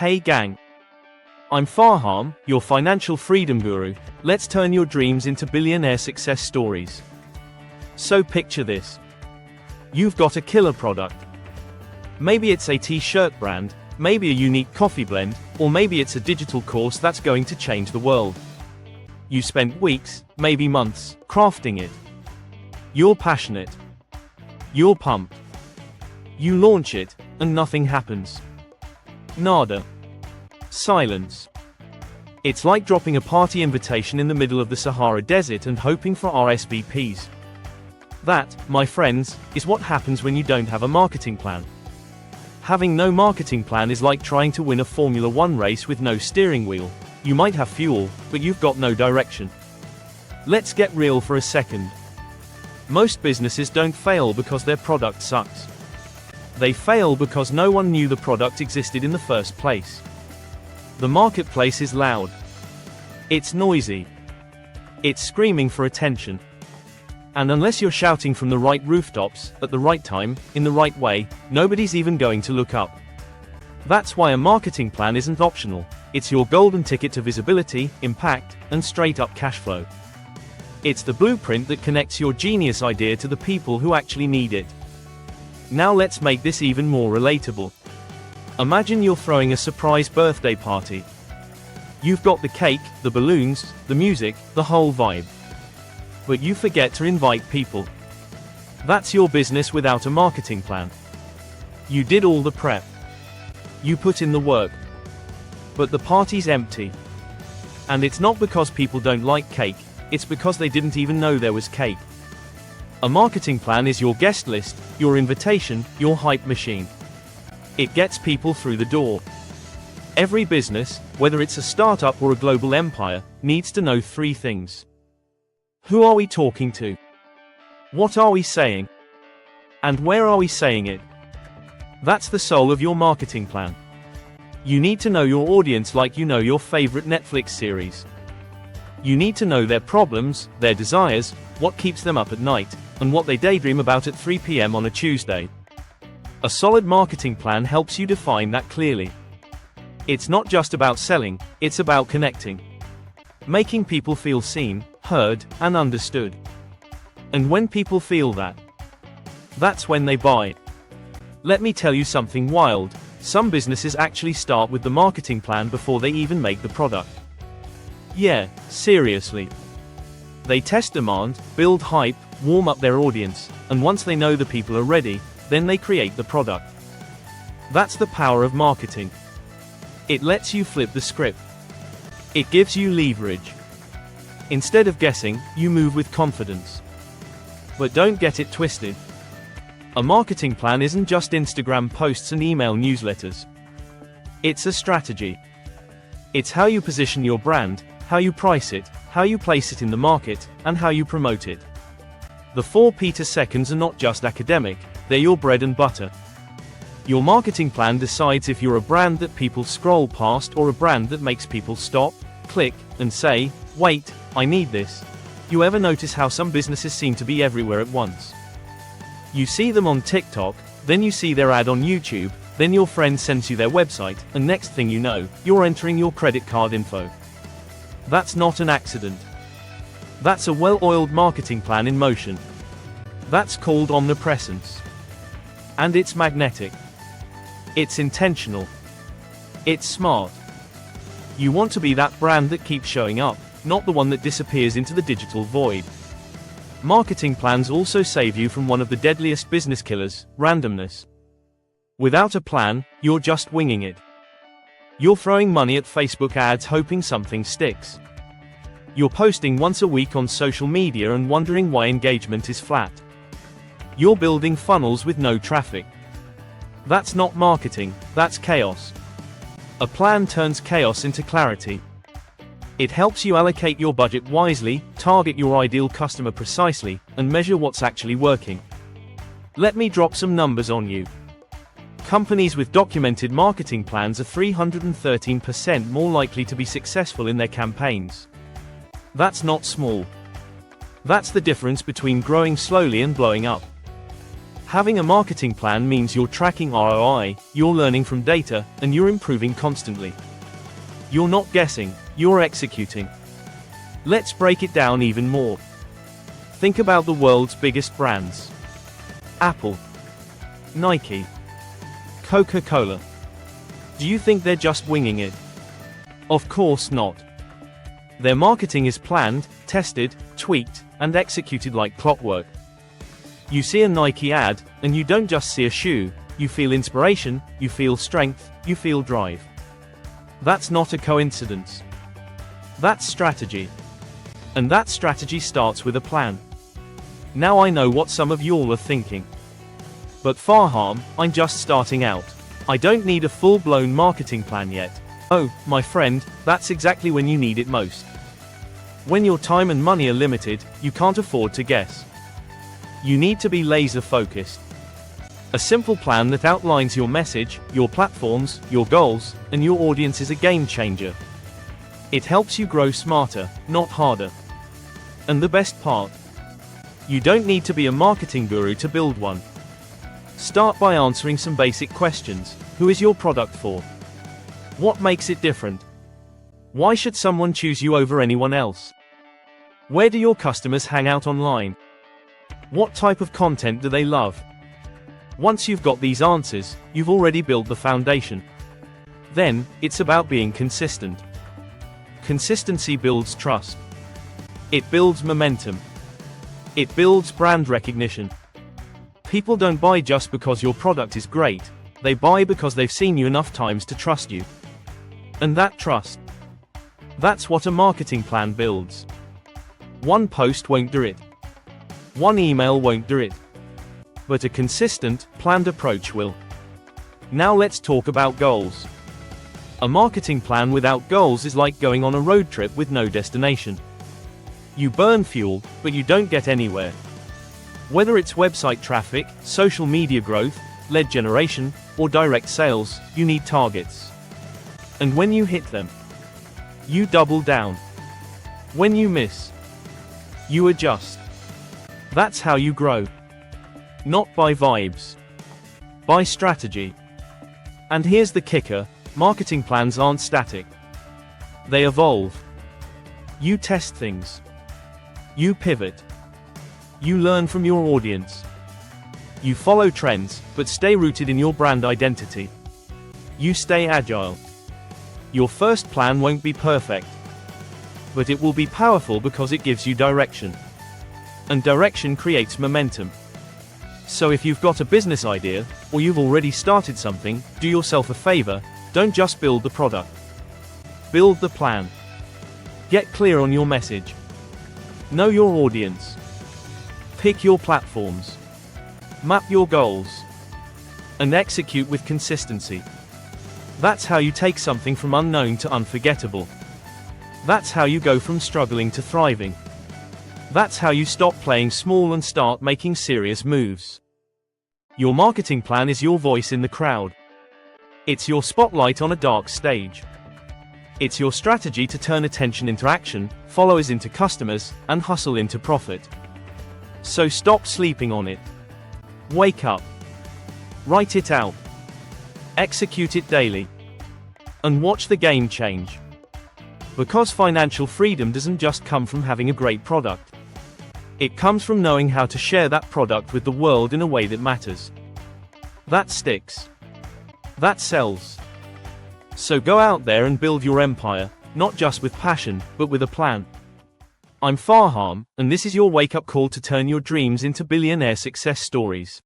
Hey gang! I'm Fahaam, your financial freedom guru. Let's turn your dreams into billionaire success stories. So picture this. You've got a killer product. Maybe it's a t-shirt brand, maybe a unique coffee blend, or maybe it's a digital course that's going to change the world. You spent weeks, maybe months, crafting it. You're passionate. You're pumped. You launch it, and nothing happens. Nada. Silence. It's like dropping a party invitation in the middle of the Sahara Desert and hoping for RSVPs. That, my friends, is what happens when you don't have a marketing plan. Having no marketing plan is like trying to win a Formula 1 race with no steering wheel. You might have fuel, but you've got no direction. Let's get real for a second. Most businesses don't fail because their product sucks. They fail because no one knew the product existed in the first place. The marketplace is loud. It's noisy. It's screaming for attention. And unless you're shouting from the right rooftops, at the right time, in the right way, nobody's even going to look up. That's why a marketing plan isn't optional. It's your golden ticket to visibility, impact, and straight-up cash flow. It's the blueprint that connects your genius idea to the people who actually need it. Now let's make this even more relatable. Imagine you're throwing a surprise birthday party. You've got the cake, the balloons, the music, the whole vibe. But you forget to invite people. That's your business without a marketing plan. You did all the prep. You put in the work. But the party's empty. And it's not because people don't like cake, it's because they didn't even know there was cake. A marketing plan is your guest list, your invitation, your hype machine. It gets people through the door. Every business, whether it's a startup or a global empire, needs to know three things. Who are we talking to? What are we saying? And where are we saying it? That's the soul of your marketing plan. You need to know your audience like you know your favorite Netflix series. You need to know their problems, their desires, what keeps them up at night, and what they daydream about at 3 p.m. on a Tuesday. A solid marketing plan helps you define that clearly. It's not just about selling, it's about connecting. Making people feel seen, heard, and understood. And when people feel that, that's when they buy. Let me tell you something wild. Some businesses actually start with the marketing plan before they even make the product. Yeah, seriously. They test demand, build hype, warm up their audience, and once they know the people are ready, then they create the product. That's the power of marketing. It lets you flip the script. It gives you leverage. Instead of guessing, you move with confidence. But don't get it twisted. A marketing plan isn't just Instagram posts and email newsletters. It's a strategy. It's how you position your brand, how you price it, how you place it in the market, and how you promote it. The 4 Peter seconds are not just academic, they're your bread and butter. Your marketing plan decides if you're a brand that people scroll past or a brand that makes people stop, click, and say, "Wait, I need this." You ever notice how some businesses seem to be everywhere at once? You see them on TikTok, then you see their ad on YouTube, then your friend sends you their website, and next thing you know, you're entering your credit card info. That's not an accident. That's a well-oiled marketing plan in motion. That's called omnipresence. And it's magnetic. It's intentional. It's smart. You want to be that brand that keeps showing up, not the one that disappears into the digital void. Marketing plans also save you from one of the deadliest business killers, randomness. Without a plan, you're just winging it. You're throwing money at Facebook ads hoping something sticks. You're posting once a week on social media and wondering why engagement is flat. You're building funnels with no traffic. That's not marketing, that's chaos. A plan turns chaos into clarity. It helps you allocate your budget wisely, target your ideal customer precisely, and measure what's actually working. Let me drop some numbers on you. Companies with documented marketing plans are 313% more likely to be successful in their campaigns. That's not small. That's the difference between growing slowly and blowing up. Having a marketing plan means you're tracking ROI, you're learning from data, and you're improving constantly. You're not guessing, you're executing. Let's break it down even more. Think about the world's biggest brands. Apple, Nike, Coca-Cola. Do you think they're just winging it? Of course not. Their marketing is planned, tested, tweaked, and executed like clockwork. You see a Nike ad, and you don't just see a shoe, you feel inspiration, you feel strength, you feel drive. That's not a coincidence. That's strategy. And that strategy starts with a plan. Now I know what some of y'all are thinking. But Fahaam, I'm just starting out. I don't need a full-blown marketing plan yet. Oh, my friend, that's exactly when you need it most. When your time and money are limited, you can't afford to guess. You need to be laser-focused. A simple plan that outlines your message, your platforms, your goals, and your audience is a game changer. It helps you grow smarter, not harder. And the best part? You don't need to be a marketing guru to build one. Start by answering some basic questions. Who is your product for? What makes it different? Why should someone choose you over anyone else? Where do your customers hang out online? What type of content do they love? Once you've got these answers, you've already built the foundation. Then, it's about being consistent. Consistency builds trust. It builds momentum. It builds brand recognition. People don't buy just because your product is great, they buy because they've seen you enough times to trust you. And that trust, that's what a marketing plan builds. One post won't do it. One email won't do it. But a consistent, planned approach will. Now let's talk about goals. A marketing plan without goals is like going on a road trip with no destination. You burn fuel, but you don't get anywhere. Whether it's website traffic, social media growth, lead generation, or direct sales, you need targets. And when you hit them, you double down. When you miss, you adjust. That's how you grow. Not by vibes. By strategy. And here's the kicker, marketing plans aren't static. They evolve. You test things. You pivot. You learn from your audience. You follow trends, but stay rooted in your brand identity. You stay agile. Your first plan won't be perfect. But it will be powerful because it gives you direction. And direction creates momentum. So if you've got a business idea, or you've already started something, do yourself a favor, don't just build the product. Build the plan. Get clear on your message. Know your audience. Pick your platforms. Map your goals. And execute with consistency. That's how you take something from unknown to unforgettable. That's how you go from struggling to thriving. That's how you stop playing small and start making serious moves. Your marketing plan is your voice in the crowd. It's your spotlight on a dark stage. It's your strategy to turn attention into action, followers into customers, and hustle into profit. So stop sleeping on it. Wake up. Write it out. Execute it daily. And watch the game change. Because financial freedom doesn't just come from having a great product. It comes from knowing how to share that product with the world in a way that matters. That sticks. That sells. So go out there and build your empire, not just with passion, but with a plan. I'm Fahaam, and this is your wake-up call to turn your dreams into billionaire success stories.